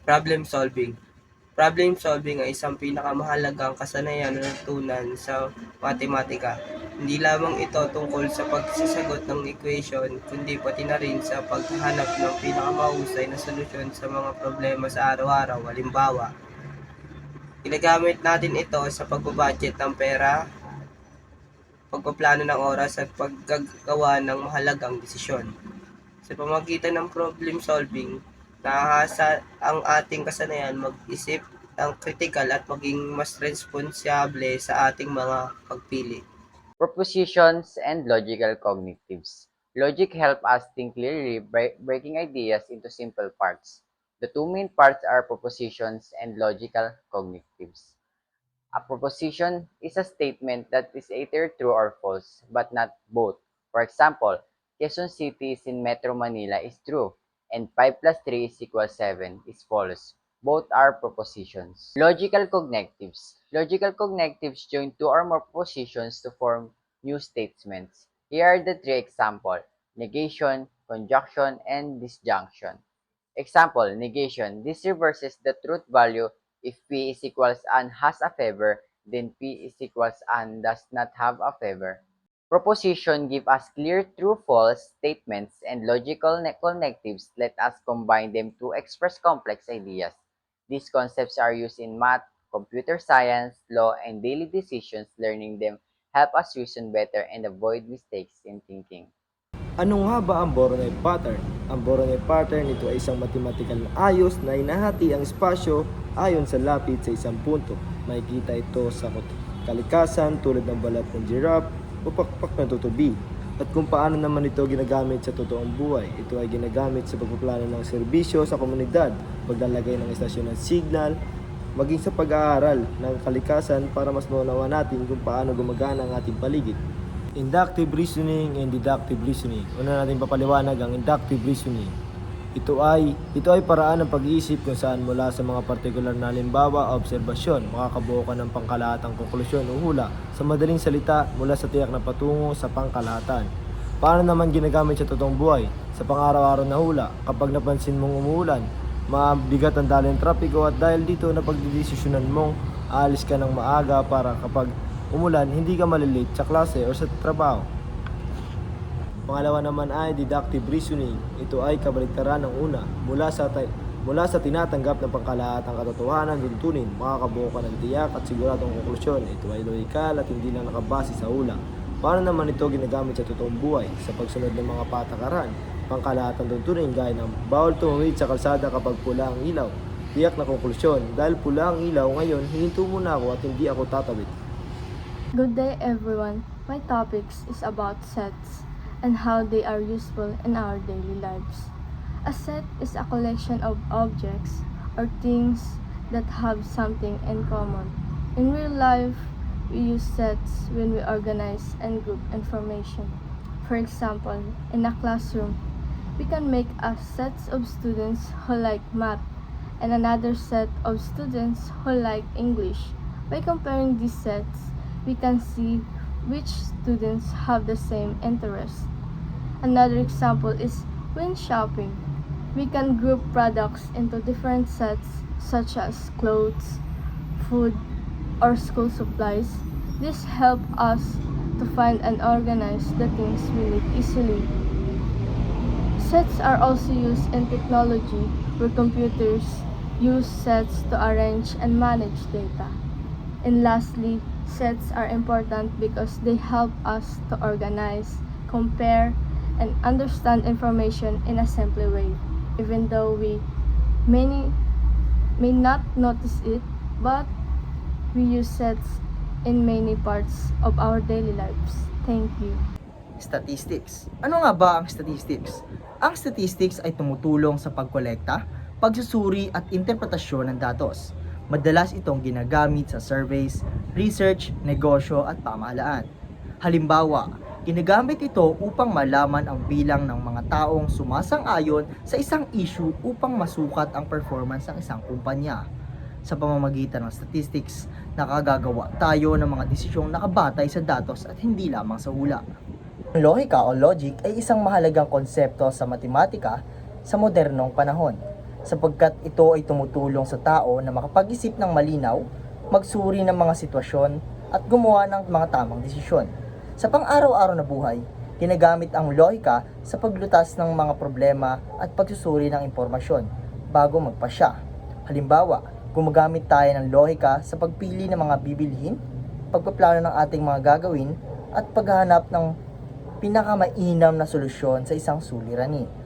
Problem solving. Problem solving ay isang pinakamahalagang kasanayan na natutunan sa matematika. Hindi lamang ito tungkol sa pagsasagot ng equation, kundi pati na rin sa paghahanap ng pinakamahusay na solusyon sa mga problema sa araw-araw. Halimbawa, ginagamit natin ito sa pagbabudget ng pera, pagpaplano ng oras at paggagawa ng mahalagang desisyon. Sa pamamagitan ng problem solving, nahahasa ang ating kasanayan mag-isip ng kritikal at maging mas responsable sa ating mga pagpili. Propositions and logical cognitives. Logic helps us think clearly by breaking ideas into simple parts. The two main parts are propositions and logical cognitives. A proposition is a statement that is either true or false, but not both. For example, Quezon City is in Metro Manila is true, and 5 plus 3 is equal 7 is false. Both are propositions. Logical cognitives. Logical cognitives join two or more propositions to form new statements. Here are the three examples: negation, conjunction, and disjunction. Example, negation. This reverses the truth value. If P is equals and has a favor, then P is equals and does not have a favor. Proposition give us clear true-false statements, and logical connectives let us combine them to express complex ideas. These concepts are used in math, computer science, law, and daily decisions. Learning them help us reason better and avoid mistakes in thinking. Ano nga ba ang Voronoi pattern? Ang Voronoi pattern ito ay isang matematikal na ayos na inahati ang espasyo ayon sa lapit sa isang punto. Makikita ito sa kalikasan tulad ng balat ng giraffe o pakpak ng tutubi. At kung paano naman ito ginagamit sa totoong buhay. Ito ay ginagamit sa pagpaplano ng serbisyo sa komunidad, paglalagay ng istasyon ng signal, maging sa pag-aaral ng kalikasan para mas maunawa natin kung paano gumagana ang ating paligid. Inductive reasoning and deductive reasoning. Una natin papaliwanag ang inductive reasoning. Ito ay paraan ng pag-iisip kung saan mula sa mga partikular na halimbawa o obserbasyon, makakabuo ka ng pangkalahatang konklusyon o hula sa madaling salita mula sa tiyak na patungo sa pangkalahatan. Paano naman ginagamit sa totoong buhay? Sa pang-araw-araw na hula, kapag napansin mong umuulan, mabigat ang daloy ng trapiko at dahil dito na pagdidesisyonan mong aalis ka ng maaga para kapag umulan, hindi ka malilate sa klase o sa trabaho. Pangalawa naman ay deductive reasoning. Ito ay kabaligtaran ng una. Mula sa tinatanggap ng pangkalahatang katotohanan tuntunin, makakabuo ka ng tiyak at siguradong konklusyon. Ito ay logical at hindi lang nakabase sa hula. Paano naman ito ginagamit sa totoong buhay? Sa pagsunod ng mga patakaran, pangkalahatang tuntunin gaya ng bawal tumawid sa kalsada kapag pula ang ilaw. Tiyak na konklusyon, dahil pula ang ilaw ngayon, hihinto muna ako at hindi ako tatawid. Good day everyone. My topics is about sets and how they are useful in our daily lives. A set is a collection of objects or things that have something in common. In real life, we use sets when we organize and group information. For example, in a classroom, we can make a set of students who like math and another set of students who like English. By comparing these sets, we can see which students have the same interests. Another example is when shopping. We can group products into different sets such as clothes, food, or school supplies. This helps us to find and organize the things we need easily. Sets are also used in technology where computers use sets to arrange and manage data. And lastly, sets are important because they help us to organize, compare, and understand information in a simple way. Even though many may not notice it, but we use sets in many parts of our daily lives. Thank you. Statistics. Ano nga ba ang statistics? Ang statistics ay tumutulong sa pagkolekta, pagsusuri at interpretasyon ng datos. Madalas itong ginagamit sa surveys, research, negosyo at pamahalaan. Halimbawa, ginagamit ito upang malaman ang bilang ng mga taong sumasang-ayon sa isang issue upang masukat ang performance ng isang kumpanya. Sa pamamagitan ng statistics, nakagagawa tayo ng mga desisyong nakabatay sa datos at hindi lamang sa hula. Ang lohika o logic ay isang mahalagang konsepto sa matematika sa modernong panahon. sapagkat ito ay tumutulong sa tao na makapag-isip ng malinaw, magsuri ng mga sitwasyon at gumawa ng mga tamang desisyon. Sa pang-araw-araw na buhay, ginagamit ang lohika sa paglutas ng mga problema at pagsusuri ng impormasyon bago magpasya. Halimbawa, gumagamit tayo ng lohika sa pagpili ng mga bibilhin, pagpaplano ng ating mga gagawin, at paghahanap ng pinakamainam na solusyon sa isang suliranin.